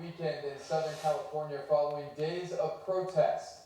weekend in Southern California following days of protest.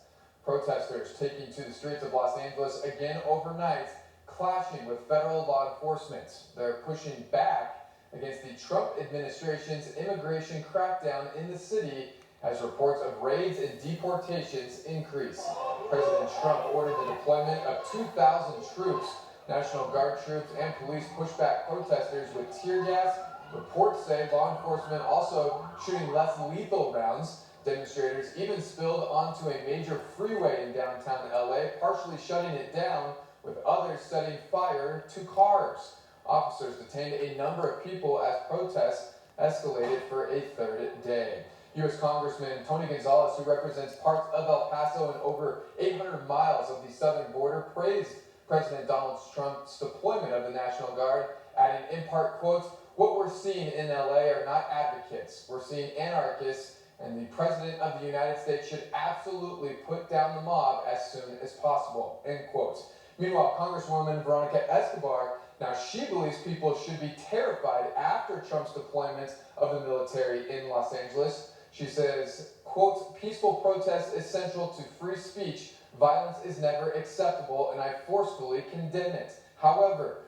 Protesters taking to the streets of Los Angeles again overnight, clashing with federal law enforcement. They're pushing back against the Trump administration's immigration crackdown in the city as reports of raids and deportations increase. President Trump ordered the deployment of 2,000 troops. National Guard troops and police pushed back protesters with tear gas. Reports say law enforcement also shooting less lethal rounds. Demonstrators even spilled onto a major freeway in downtown LA, partially shutting it down, with others setting fire to cars. Officers detained a number of people as protests escalated for a third day. U.S. Congressman Tony Gonzalez, who represents parts of El Paso and over 800 miles of the southern border, praised President Donald Trump's deployment of the National Guard, adding in part, quotes, "What we're seeing in LA are not advocates. We're seeing anarchists, and the President of the United States should absolutely put down the mob as soon as possible," end quotes. Meanwhile, Congresswoman Veronica Escobar, now she believes people should be terrified after Trump's deployment of the military in Los Angeles. She says, quote, "Peaceful protest is central to free speech. Violence is never acceptable, and I forcefully condemn it. However,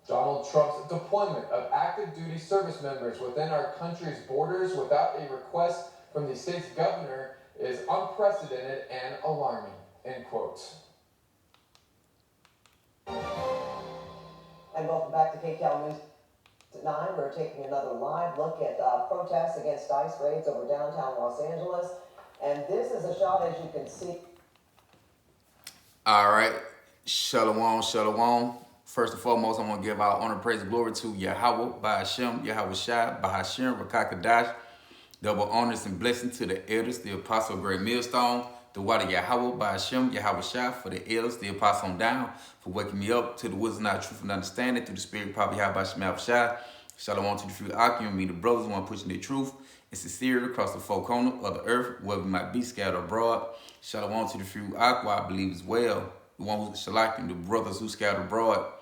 Donald Trump's deployment of active duty service members within our country's borders without a request from the state's governor is unprecedented and alarming," end quote. And welcome back to KCAL News at 9. We're taking another live look at protests against ICE raids over downtown Los Angeles. And this is a shot, as you can see. All right. Shalom, shalom. First and foremost, I want to give our honor, praise, and glory to Yahweh, Bahashem, Yahweh Shai, Bahashem, Rakakadash. Double honors and blessings to the elders, the apostle, great millstone, the water Yahweh, Bahashem, Yahweh Shai, for the elders, the apostle on down, for waking me up to the wisdom, not truth, and understanding, through the spirit, probably Yahweh, Bahashem, Yahweh Shai. Shalom to the few Akim, me, the brothers, one pushing the truth and sincerity across the four corners of the earth, wherever we might be scattered abroad. Shalom to the few Aqua, I believe as well, the one who's Shalakim, the brothers who scattered abroad,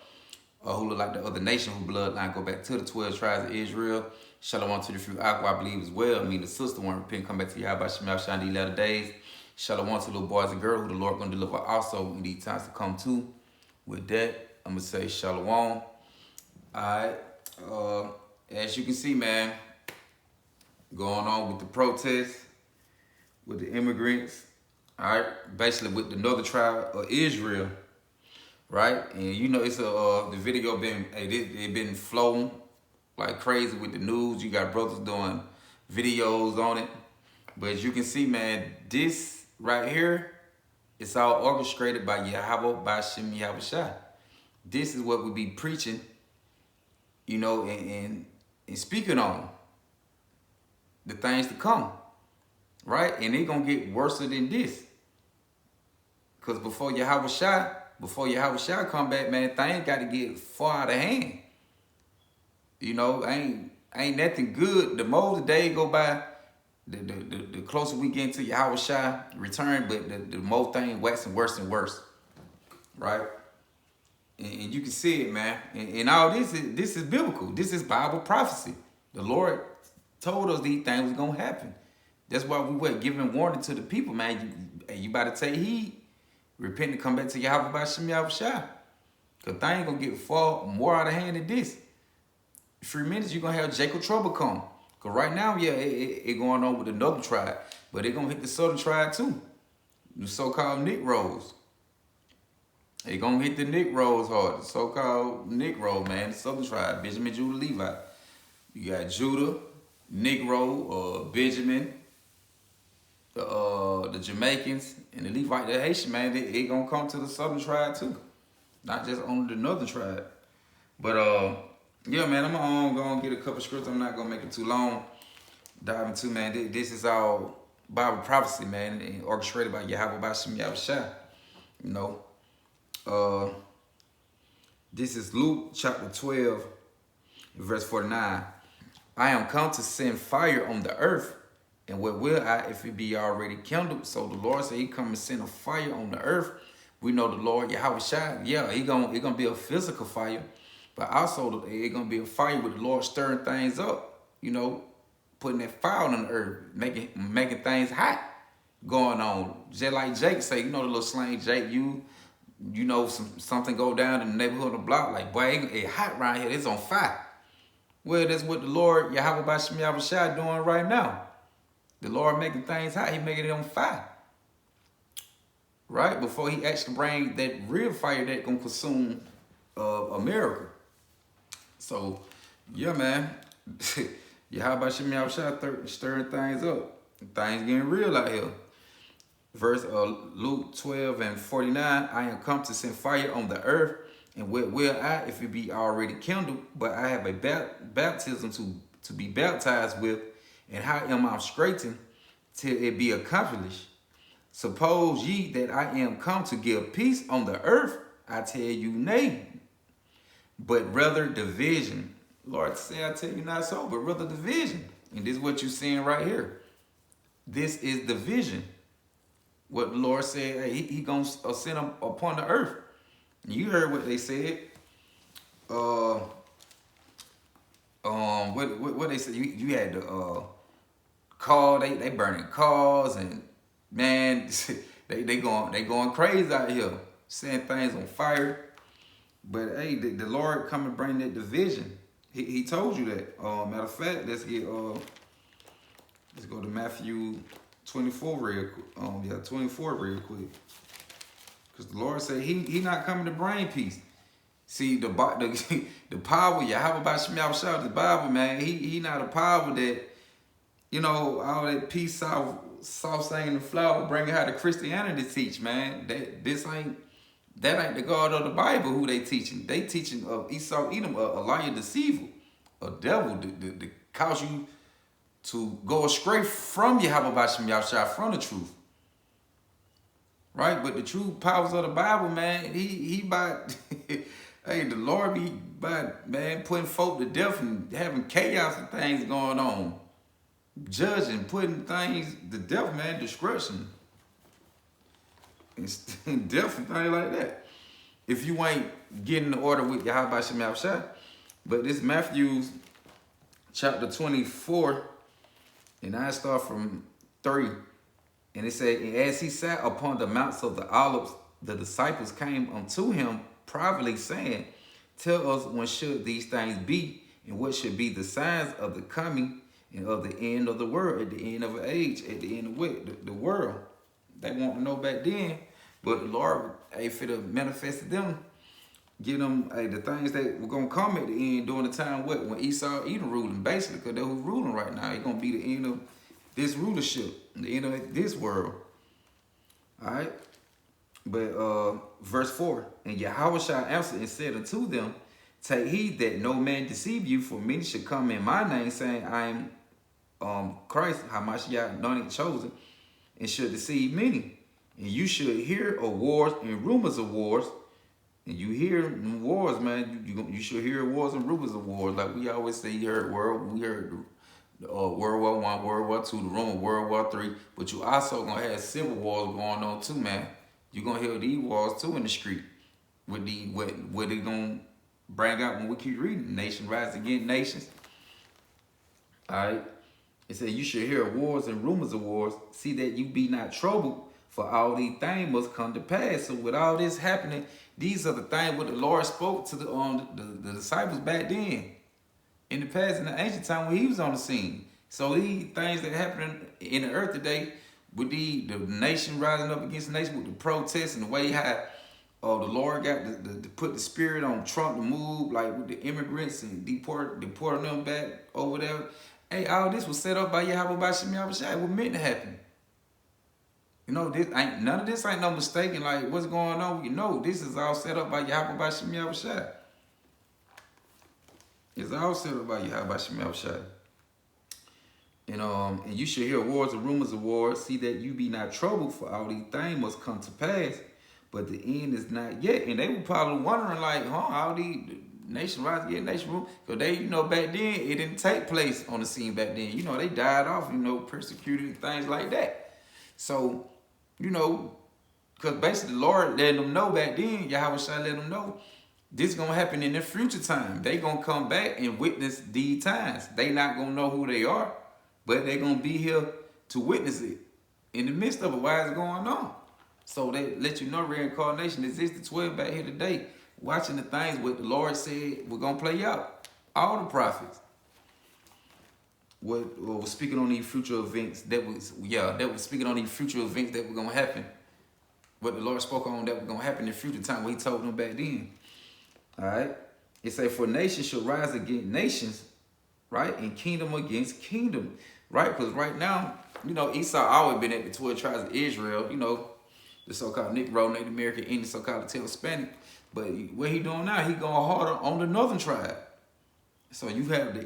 who look like the other nation, whose bloodline go back to the 12 tribes of Israel. Shalom to the few Aqua, I believe as well. Me, the sister, want to repent, come back to Yahweh Shemel Shai in these latter days. Shalom to little boys and girls who the Lord going to deliver also in these times to come too. With that, I'm going to say shalom. All right. As you can see, man, going on with the protests, with the immigrants, all right, basically with the northern tribe of Israel, right? And you know, it's the video it been flowing like crazy with the news. You got brothers doing videos on it. But as you can see, man, this right here, it's all orchestrated by Yahweh, by Shem Yahweh Shai. This is what we be preaching, you know, and speaking on the things to come, right? And they gonna get worse than this. Because before Yahweh Shai come back, man, things got to get far out of hand. You know, ain't nothing good. The more the day go by, the closer we get into Yahweh Shai return, but the more things waxing worse and worse, right? And you can see it, man. And all this is biblical. This is Bible prophecy. The Lord told us these things was gonna happen. That's why we were giving warning to the people, man. You better take heed. Repent and come back to Yahweh by Shem Yahweh Shai. Because things gonna get far more out of hand than this. 3 minutes, you're gonna have Jacob trouble come. Because right now, yeah, it going on with the northern tribe. But they're gonna hit the southern tribe too. The so-called Negroes. They gonna hit the Negroes hard. The so-called Negro, man, the southern tribe, Benjamin, Judah, Levi. You got Judah, Negro, Benjamin, the Jamaicans, and the Levite, the Haitian, man, they gonna come to the southern tribe too. Not just on the northern tribe. But yeah, man, I'm gonna get a couple scripts. I'm not gonna make it too long. Dive into, man, this is all Bible prophecy, man, and orchestrated by Yahweh by Shem Yahweh Shai. You know. This is Luke chapter 12, verse 49. I am come to send fire on the earth, and what will I if it be already kindled? So the Lord said he come and send a fire on the earth. We know the Lord Yahweh Shai, yeah, it gonna be a physical fire, but also it gonna be a fire with the Lord stirring things up, you know, putting that fire on the earth, making things hot going on. Just like Jake say, you know the little slang, Jake, you know something go down in the neighborhood on the block, like, boy, it hot around here, it's on fire. Well, that's what the Lord, Yahweh Bashim Yahushua, doing right now. The Lord making things hot, he making it on fire. Right? Before he actually bring that real fire that gonna consume America. So, yeah, man. Yahweh Bashim Yahushua stirring things up. Things getting real out here. Verse Luke 12:49, I am come to send fire on the earth, and what will I if it be already kindled? But I have a baptism to be baptized with, and how am I straitened till it be accomplished? Suppose ye that I am come to give peace on the earth? I tell you nay, but rather division. Lord say, I tell you not so, but rather division. And this is what you're seeing right here. This is division. What the Lord said, hey, he gonna send them upon the earth. You heard what they said. What they said? You had to call. They burning cars, and man, they going crazy out here, setting things on fire. But hey, the Lord come and bring that division. He told you that. Matter of fact, let's go to Matthew 24 real quick. 24 real quick. Because the Lord said he not coming to bring peace. See, the power, Yahweh Bashim Yahushua, the Bible, man, he not a power that, you know, all that peace, soft singing and flower, bringing how the Christianity teach, man. That ain't the God of the Bible who they teaching. They teaching of Esau, Edom, a liar, deceiver, a devil to cause you to go astray from Yahweh Bashim Yahushua, from the truth. Right? But the true powers of the Bible, man, he by hey, the Lord be by, man, putting folk to death and having chaos and things going on. Judging, putting things to death, man, destruction. And death and things like that. If you ain't getting the order with Yahweh Bashim Yahushua. But this Matthew chapter 24, and I start from 3. And it said, and as he sat upon the mounts of the Olives, the disciples came unto him privately, saying, tell us when should these things be, and what should be the signs of the coming and of the end of the world, at the end of an age, at the end of what? The world. They want to know back then, but the Lord, if it manifested them, give them the things that were going to come at the end during the time when Esau, Edom ruling, basically, because they're who's ruling right now. It's going to be the end of this rulership, the end of this world. All right? But verse 4, and Yahweh shall answer and said unto them, take heed that no man deceive you, for many shall come in my name, saying, I am Christ, Hamashiach, anointed, chosen, and should deceive many. And you should hear of wars and rumors of wars. And you hear wars, man. You should hear wars and rumors of wars. Like we always say, we heard World War I, World War II, the rumor of World War III. But you also gonna have civil wars going on too, man. You're gonna hear these wars too in the street. What they gonna bring out when we keep reading? Nation rise against nations. Alright. It said you should hear wars and rumors of wars. See that you be not troubled, for all these things must come to pass. So with all this happening, these are the things what the Lord spoke to the disciples back then. In the past, in the ancient time when he was on the scene. So these things that happen in the earth today, with the nation rising up against the nation, with the protests and the way how the Lord got to put the spirit on Trump to move, like with the immigrants and deporting them back over there. Hey, all this was set up by Yahweh Bashim Yahushua. It was meant to happen. You know, none of this ain't no mistaken. Like what's going on? You know, this is all set up by Yahweh Bashim Yahushua. It's all set up by Yahweh Bashim Yahushua. And you should hear wars and rumors of wars. See that you be not troubled, for all these things must come to pass, but the end is not yet. And they were probably wondering, like, all these nation rise against nation rule, because they, back then it didn't take place on the scene back then. They died off, persecuted and things like that. So, because basically the Lord letting them know back then, Yahweh shall let them know, this is going to happen in the future time. They going to come back and witness these times. They not going to know who they are. but they're gonna be here to witness it in the midst of it while it's going on. So they let you know reincarnation exists. The 12 back here today, watching the things what the Lord said we're gonna play out. All the prophets was speaking on these future events that was speaking on these future events that were gonna happen. What the Lord spoke on that was gonna happen in future time, what he told them back then. All right. It say, for nations shall rise against nations, right? And kingdom against kingdom, right? Because right now, you know, Esau always been at the 12 tribes of Israel, you know, the so-called Negro, Native American, Indian, so-called Latino, Hispanic. But what he doing now, he going harder on the northern tribe. So you have the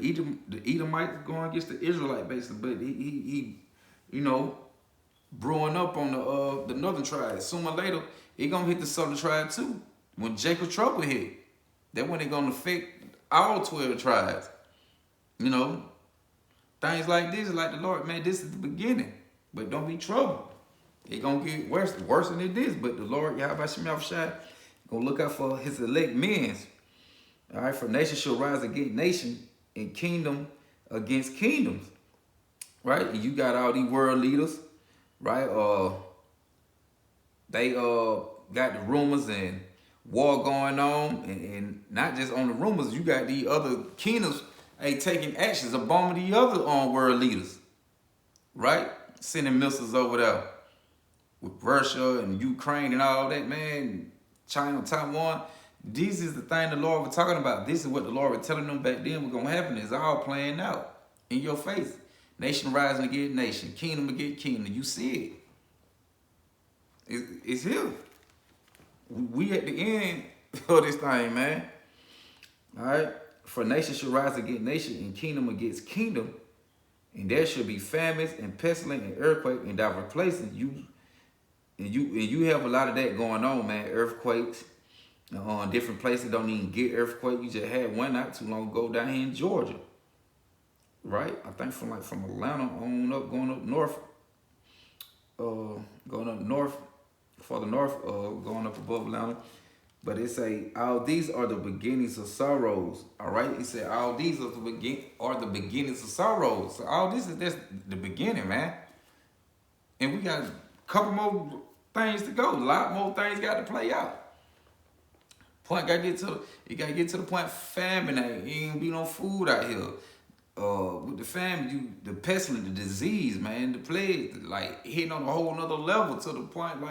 Edomites going against the Israelite, basically. But he you know, brewing up on the northern tribe. Sooner or later, he gonna hit the southern tribe too. When Jacob's trouble hit, that when it gonna affect all 12 tribes. You know, things like this, like the Lord, man, this is the beginning. But don't be troubled. It gonna get worse than it is. But the Lord, Yahweh Shai, gonna look out for his elect men. All right, for nation shall rise against nation and kingdom against kingdoms. Right? And you got all these world leaders, right? They got the rumors and war going on, and not just on the rumors, you got these other kingdoms taking actions of bombing the other world leaders. Right? Sending missiles over there with Russia and Ukraine and all that, man. China, Taiwan. This is the thing the Lord was talking about. This is what the Lord was telling them back then was going to happen. It's all playing out in your face. Nation rising against nation. Kingdom against kingdom. You see it. It's here. We at the end of this thing, man. All right? For nation shall rise against nation and kingdom against kingdom. And there shall be famines and pestilence and earthquake in diverse places. You have a lot of that going on, man. Earthquakes. Different places don't even get earthquake. You just had one not too long ago down here in Georgia, right? I think from Atlanta on up, going up north, further north, going up above Atlanta. But it say all these are the beginnings of sorrows. All right, it said all these are the beginnings of sorrows. So all this is just the beginning, man. And we got a couple more things to go. A lot more things got to play out. You gotta get to the point famine. Ain't gonna be no food out here. With the famine, the pestilence, the disease, man, the plague, like hitting on a whole nother level to the point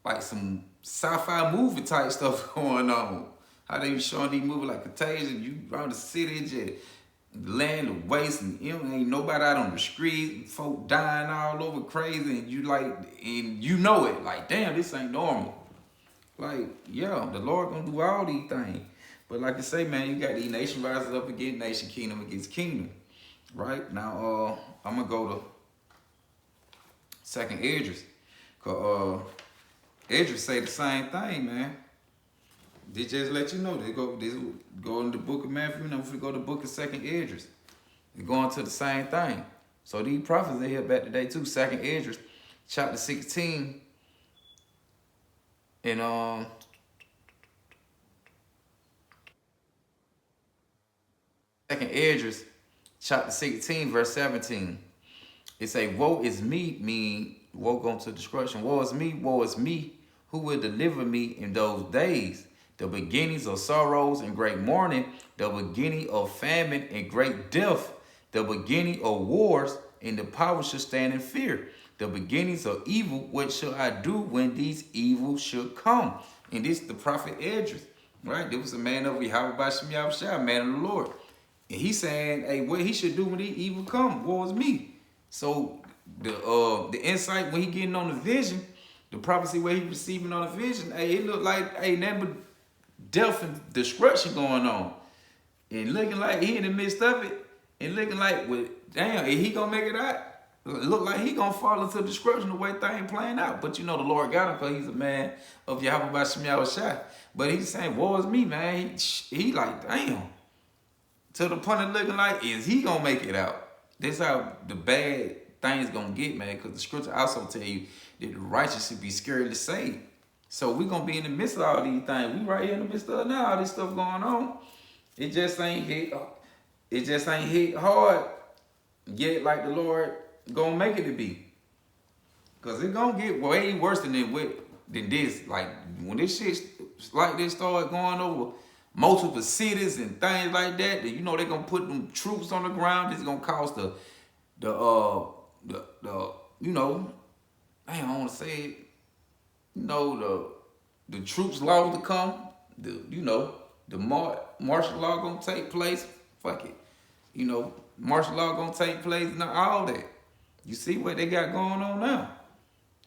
like some sci-fi movie type stuff going on. How they showing these movies like Contagion, you around the city, just land of waste, and ain't nobody out on the street, folk dying all over crazy, and you know it, like damn, this ain't normal. Like, yeah, the Lord gonna do all these things. But like I say, man, you got these nation rising up against nation, kingdom against kingdom. Right? Now, I'm gonna go to 2nd Esdras. Cause Esdras say the same thing, man. They just let you know. They go in the book of Matthew, and if we go to the book of 2nd Esdras, they're going to the same thing. So these prophets are here back today too. 2nd Esdras, chapter 16. And 2nd Esdras, chapter 16, verse 17. It say, woe is me, mean woe going to destruction. Woe is me, who will deliver me in those days? The beginnings of sorrows and great mourning, the beginning of famine and great death, the beginning of wars, and the power shall stand in fear. The beginnings of evil, what shall I do when these evils should come? And this is the prophet Esdras, right? There was a man of Yahweh by Shem Yahweh, man of the Lord. And he's saying, hey, what he should do when these evil come? Woe is me. So the insight when he getting on the vision, the prophecy where he receiving on the vision, hey, it looked like nothing but death and destruction going on. And looking like he in the midst of it, and looking like, well, damn, is he gonna make it out? Look like he gonna fall into destruction the way things playing out. But you know the Lord got him because he's a man of Yahweh by Shem Yahweh. But he's saying, woe is me, man. He like, damn. To the point of looking like, is he gonna make it out? This how the bad things gonna get, man. Because the scripture also tell you that the righteous should be scarcely saved. So we gonna be in the midst of all these things. We right here in the midst of it now, all this stuff going on. It just ain't hit hard yet like the Lord gonna make it to be. Cause it gonna get way worse than this. Like when this shit like this start going over multiple cities and things like that, then you know they gonna put them troops on the ground. It's gonna cause the you know, I don't wanna say it, you know, the troops law to come, the martial law gonna take place. Fuck it. You know, martial law gonna take place and all that. You see what they got going on now?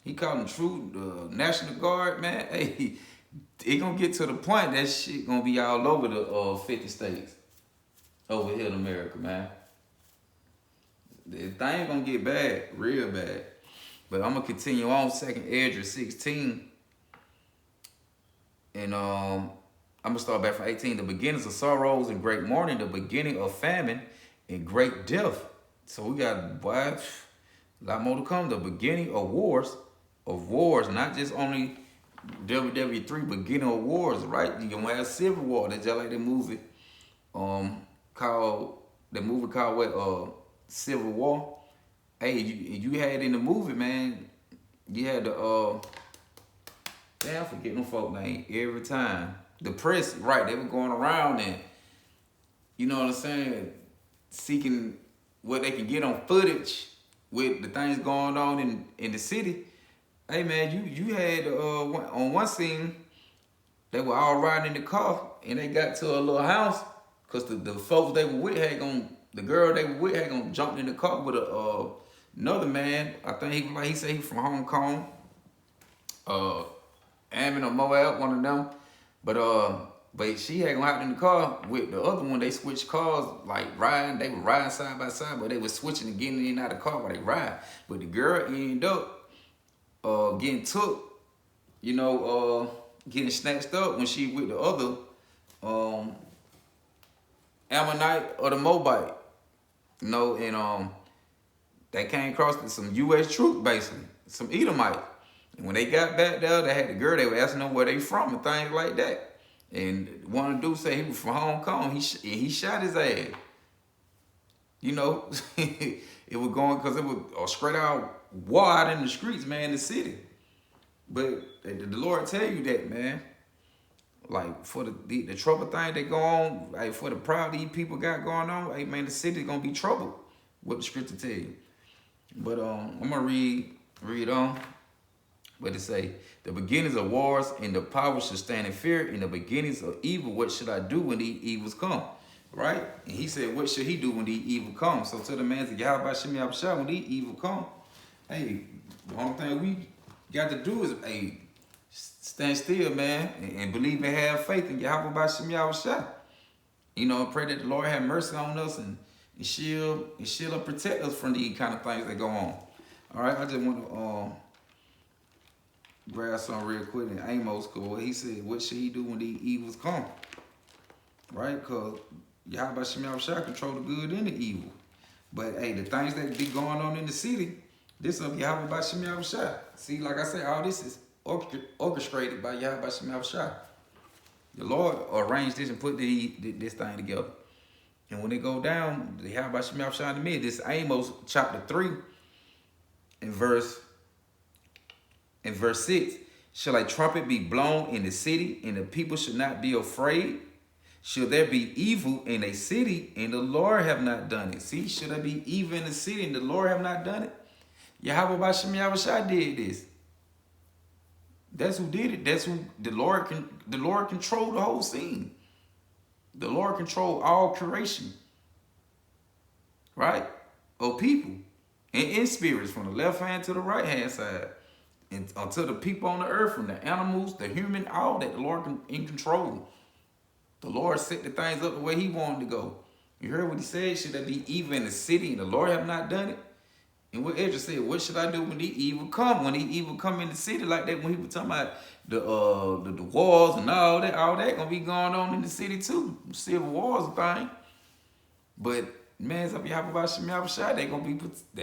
He called them true National Guard, man. Hey, it gonna get to the point that shit gonna be all over the 50 states over here in America, man. The thing gonna get bad, real bad. But I'm gonna continue on 2nd Ezra 16. And I'm gonna start back from 18. The beginnings of sorrows and great mourning, the beginning of famine and great death. So we got a lot more to come. The beginning of wars, not just only WWE3, beginning of wars, right? You're gonna have civil war. That's just like the movie called Civil War. Hey, you had in the movie, man, you had the damn, I forget them folk name every time. The press, right, they were going around and, you know what I'm saying, seeking what they can get on footage with the things going on in the city. Hey man, you had on one scene, they were all riding in the car and they got to a little house because the folks they were with the girl they were with had gonna jump in the car with another man. I think he said he from Hong Kong, Ammon or Moab, one of them. But she had gone out in the car with the other one. They switched cars, like riding. They were riding side by side, but they were switching and getting in and out of the car while they ride. But the girl ended up getting took, getting snatched up when she with the other Ammonite or the Moabite. And they came across some U.S. troops, basically, some Edomite. And when they got back there, they had the girl, they were asking them where they from and things like that. And one of the dudes said he was from Hong Kong. He shot his ass. It was going, because it was a straight out war out in the streets, man, in the city. But the Lord tell you that, man. Like, for the trouble thing that go on, like, for the problem these people got going on, hey, man, the city going to be troubled, what the scripture tell you. But I'm going to read on. But it say, the beginnings of wars and the power should stand in fear. In the beginnings of evil, what should I do when these evils come? Right? And he said, what should he do when these evil come? So to the man said, Yahweh Shem Yahweh, when these evil come, hey, the only thing we got to do is, hey, stand still, man, and believe and have faith in Yahweh Shem Yahweh. Pray that the Lord have mercy on us and shield and protect us from these kind of things that go on. All right, I just want to grab something real quick in Amos, because he said, what should he do when these evils come? Right? Because Yahweh Shem Yahweh control the good and the evil. But hey, the things that be going on in the city, this of Yahweh Shem Yahweh. See, like I said, all this is orchestrated by Yahweh Shem Yahweh. The Lord arranged this and put this thing together. And when it go down, the Yahweh Shem Yahweh in the middle, this Amos chapter 3 and verse 6, shall a trumpet be blown in the city, and the people should not be afraid? Shall there be evil in a city, and the Lord have not done it? See, should there be evil in the city, and the Lord have not done it? Yahweh Shem Yahweh did this. That's who did it. That's who the Lord controlled the whole scene. The Lord controlled all creation, right? Of people and in spirits, from the left hand to the right hand side. And until the people on the earth, from the animals, the human, all that, the Lord in control. The Lord set the things up the way he wanted to go. You heard what he said? Should there be evil in the city and the Lord have not done it? And what Ezra said, what should I do when the evil come? When the evil come in the city like that, when he was talking about the wars and all that gonna be going on in the city too. Civil wars and thing. But man, it's up Yahweh Shem Yahweh, they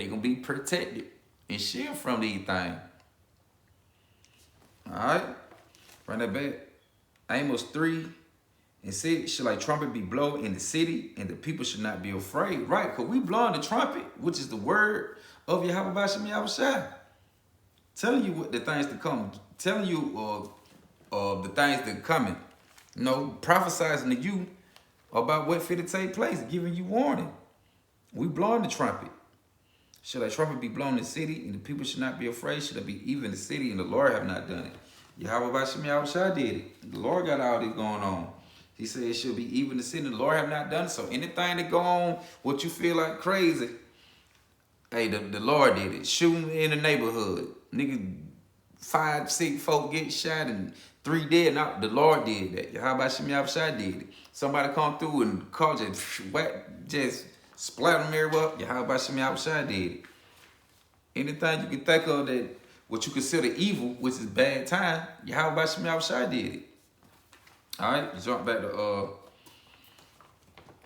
gonna be protected and shielded from these things. All right, run that back. Amos 3 And see, should like trumpet be blown in the city, and the people should not be afraid, right? Because we blowing the trumpet, which is the word of Yahweh Bashem Yahushua, telling you what the things to come, telling you the things that coming, prophesizing to you about what fit to take place, giving you warning. We blowing the trumpet. Should a trumpet be blown in the city, and the people should not be afraid? Should it be even in the city, and the Lord have not done it? Yahweh Bashem Yahushua did it. The Lord got all this going on. He said it should be even in the city, and the Lord have not done it. So anything that go on, what you feel like crazy, hey, the Lord did it. Shooting in the neighborhood. Nigga, 5, 6 folk get shot and 3 dead. Now, the Lord did that. Yahweh Bashem Yahushua did it. Somebody come through and call just splat them everywhere. Yahweh Bashem Yahushua did it. Anything you can think of that what you consider evil, which is bad time, Yahweh Bashem Yahushua did it. All right, jump back to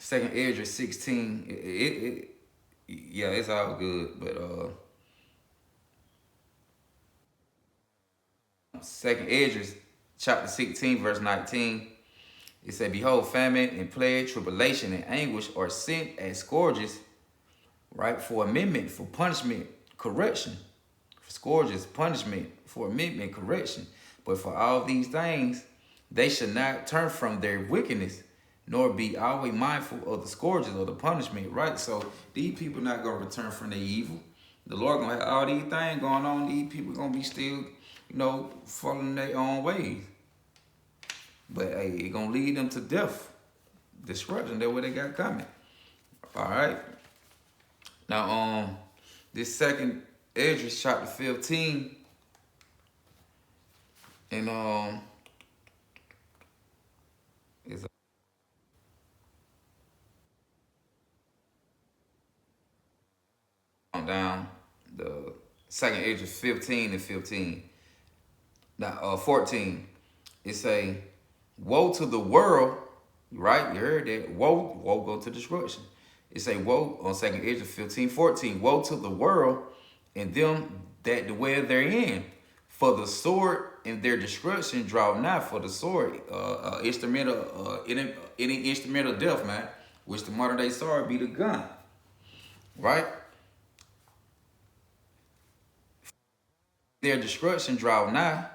2nd Esdras 16. Yeah, it's all good, but 2nd Esdras chapter 16 verse 19. It said, "Behold, famine and plague, tribulation and anguish are sent as scourges, right, for amendment, for punishment, correction, for scourges, punishment, for amendment, correction. But for all these things, they should not turn from their wickedness, nor be always mindful of the scourges or the punishment," right? So these people not going to return from their evil. The Lord going to have all these things going on. These people going to be still, following their own ways. But hey, it's going to lead them to death, destruction. That's what they got coming. All right. Now, this 2nd Esdras chapter 15, and is down the 2nd Esdras 15 and 15. Now, 14, it say, "Woe to the world," right? You heard that. Woe go to destruction. It say, woe on 2nd Esdras 15:14. "Woe to the world and them that dwell therein, for the sword and their destruction draw nigh." For the sword, any instrumental death, man, which the modern day sword be the gun, right? "Their destruction draw nigh,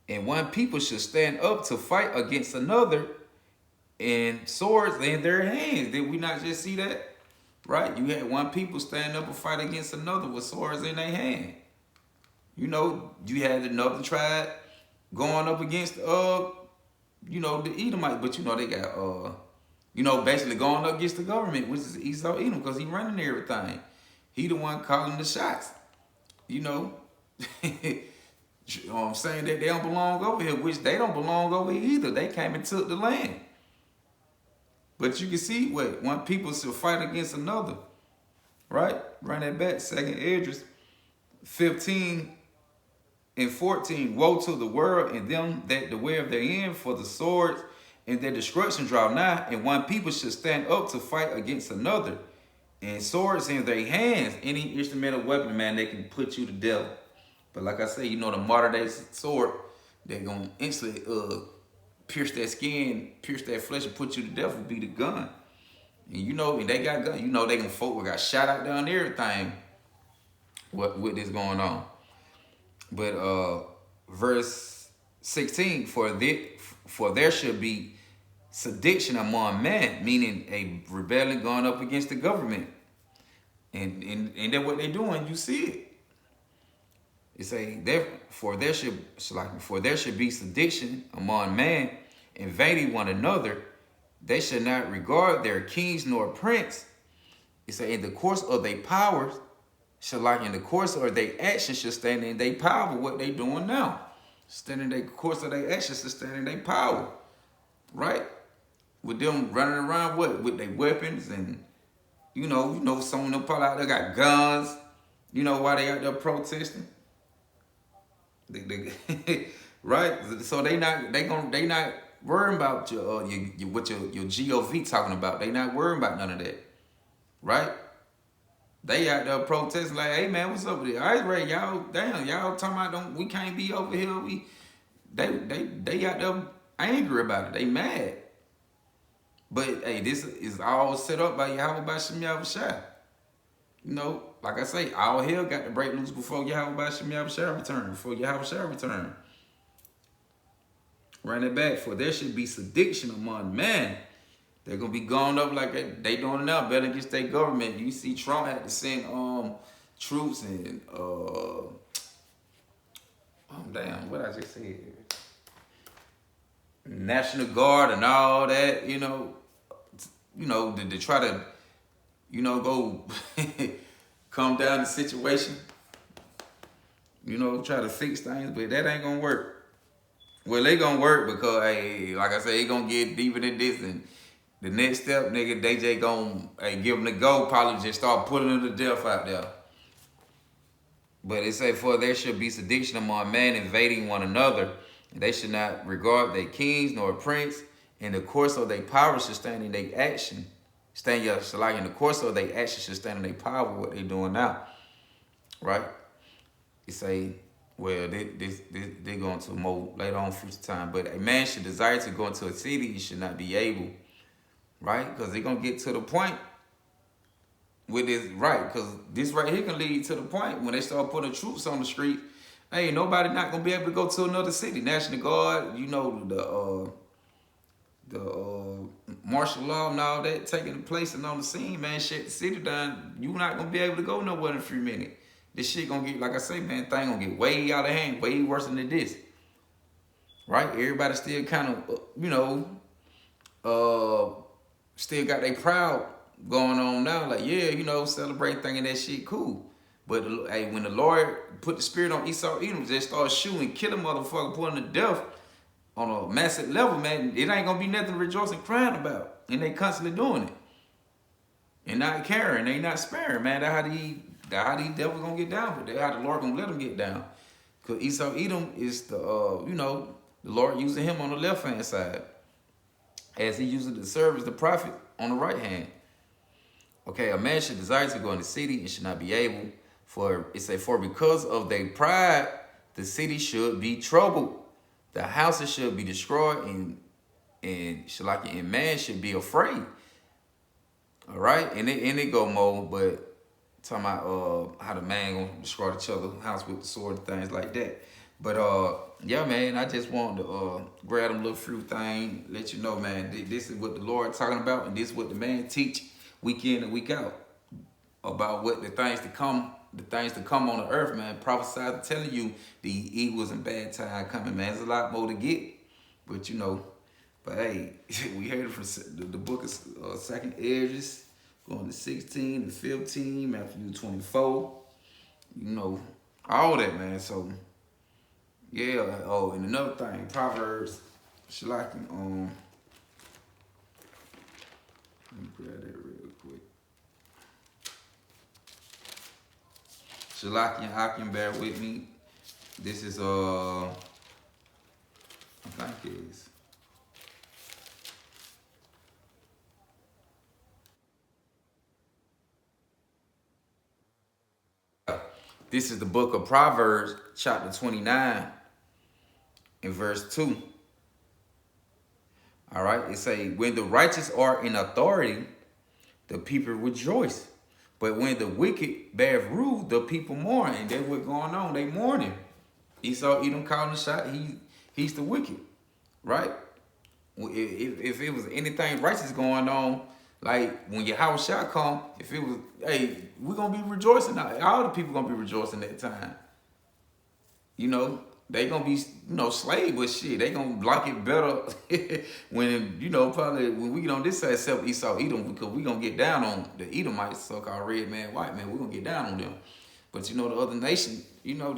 and one people should stand up to fight against another, and swords in their hands." Did we not just see that? Right? You had one people stand up and fight against another with swords in their hand. You had another tribe going up against the Edomite, but they got basically going up against the government, which is Esau Edom, because he running everything. He the one calling the shots. I'm saying that they don't belong over here, which they don't belong over here either. They came and took the land. But you can see one people should fight against another, right? Run that back, 2nd Esdras 15 and 14. "Woe to the world and them that dwell therein, for the swords and their destruction draw nigh, and one people should stand up to fight against another, and swords in their hands." Any instrumental weapon, man, they can put you to death. But like I say, the modern day sword, they're going to instantly pierce that skin, pierce that flesh, and put you to death would be the gun. And and they got guns. They can folk got shot out there and everything with this going on. But verse 16, for there should be sedition among men, meaning a rebellion going up against the government. And then what they're doing, you see it. It say, for there should be sedition among men, invading one another. They should not regard their kings nor prince. It say, in the course of their powers, in the course of their actions should stand in their power. What they doing now? Stand in the course of their actions to stand in their power. Right? With them running around with their weapons, and some of them probably out there got guns. Why they out there protesting? Right? So they not worrying about your GOV talking about. They not worrying about none of that. Right? They out there protesting like, "Hey man, what's up with it? All right, Ray, y'all talking about we can't be over here. They out there angry about it. They mad. But hey, this is all set up by Yahweh Bashim Yahushua. You know, like I say, all hell got to break loose before Yahweh Bashim Yahushua return, before Yahushua return. Run it back, for there should be sedition among men. They're gonna be going up like they doing it now, better against their government. You see, Trump had to send troops and damn, what I just said, National Guard and all that. You know, to try to, go calm down the situation. Try to fix things, but that ain't gonna work. Well, they gonna work because, hey, like I say, it gonna get deeper than this, and the next step, nigga, they just gonna give them the go, probably just start putting them to death out there. But it say, for there should be sedition among men invading one another, and they should not regard their kings nor prince. In the course of their power should stand in their action. In the course of their action should stand in their power, what they doing now. Right? It say, well, they go into more later on future time. But a man should desire to go into a city, he should not be able. Right? Because they're going to get to the point with this, right? Because this right here can lead to the point when they start putting troops on the street. Hey, nobody not going to be able to go to another city. National Guard, the martial law and all that taking place and on the scene, man, shut the city down. You not going to be able to go nowhere in a few minutes. This shit gonna get, like I say, man, thing gonna get way out of hand, way worse than this. Right? Everybody still kind of, still got their proud going on now. Like, yeah, celebrate thinking that shit cool. But, hey, when the Lord put the spirit on Esau, Edom, just start shooting, killing motherfucker, putting to death on a massive level, man, it ain't gonna be nothing to rejoice and crying about. And they constantly doing it. And not caring, they not sparing, man. That's how these devils gonna get down, but that's how the Lord gonna let them get down. Because Esau Edom is the Lord using him on the left hand side, as he uses to serve as the prophet on the right hand. Okay, a man should desire to go in the city and should not be able, for because of their pride, the city should be troubled, the houses should be destroyed, and man should be afraid. All right, and it go more, but talking about how the man gonna destroy each other's house with the sword and things like that. But yeah, man, I just wanted to grab them little few things, let you know, man, this is what the Lord talking about, and this is what the man teach week in and week out about what the things to come on the earth, man. Prophesied, telling you the evils and bad time coming, man. There's a lot more to get, but but hey, we heard it from the book of 2nd Esdras, going to 16 to 15, Matthew 24, all that, man. So, yeah. Oh, and another thing, Proverbs, Shalakin, let me grab that real quick. Shalakin, I can bear with me. This is, I think it is. This is the book of Proverbs, chapter 29, and verse 2. All right, it say, when the righteous are in authority, the people rejoice. But when the wicked bear rule, the people mourn. And that's what's going on. They mourning. Esau Edom calling the shot. He's the wicked, right? If it was anything righteous going on, like when your house shot come, if it was, hey, we're going to be rejoicing now. All the people going to be rejoicing that time. They going to be, slave with shit. They going to like it better when, probably when we get on this side, except Esau Edom, because we going to get down on the Edomites, so-called red man, white man. We're going to get down on them. But, the other nation, they going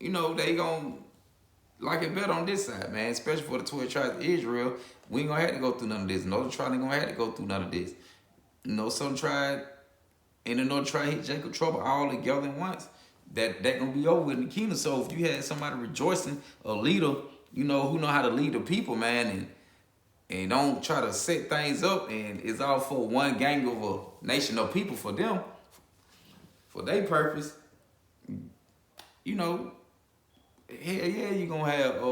to like it better on this side, man, especially for the 12 tribes of Israel. We ain't gonna have to go through none of this. Northern tribe ain't gonna have to go through none of this. Southern tribe and the Northern tribe hit Jacob trouble all together at once. That gonna be over in the kingdom. So if you had somebody rejoicing, a leader, who know how to lead the people, man, and don't try to set things up, and it's all for one gang of a nation of people for them, for their purpose, hell yeah, you're gonna have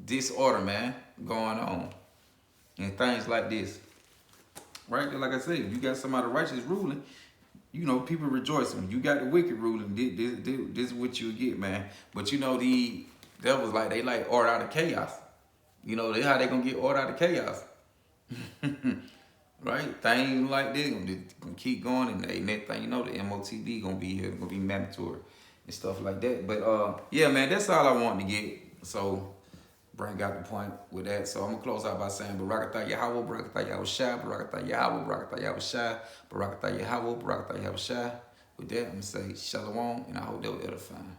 disorder, man, going on. And and things like this. Right? Like I said, if you got somebody righteous ruling, you know, people rejoicing. You got the wicked ruling. This is what you get, man. But you know, the devils like they like order out of chaos. You know, they how they gonna get order out of chaos. Right? Things like this gonna keep going, and the next thing you know, the MOTD gonna be here, gonna be mandatory and stuff like that. But yeah, man, that's all I wanted to get. So bring out the point with that. So I'm gonna close out by saying Barakatah Yahweh, Barakatah Yahweh Shai, Barakatah Yahweh, Barakatah Yahweh Shai, Barakatah Yahweh, Barakatah Yahweh Shai. With that, I'm gonna say Shalom, and I hope that was edifying.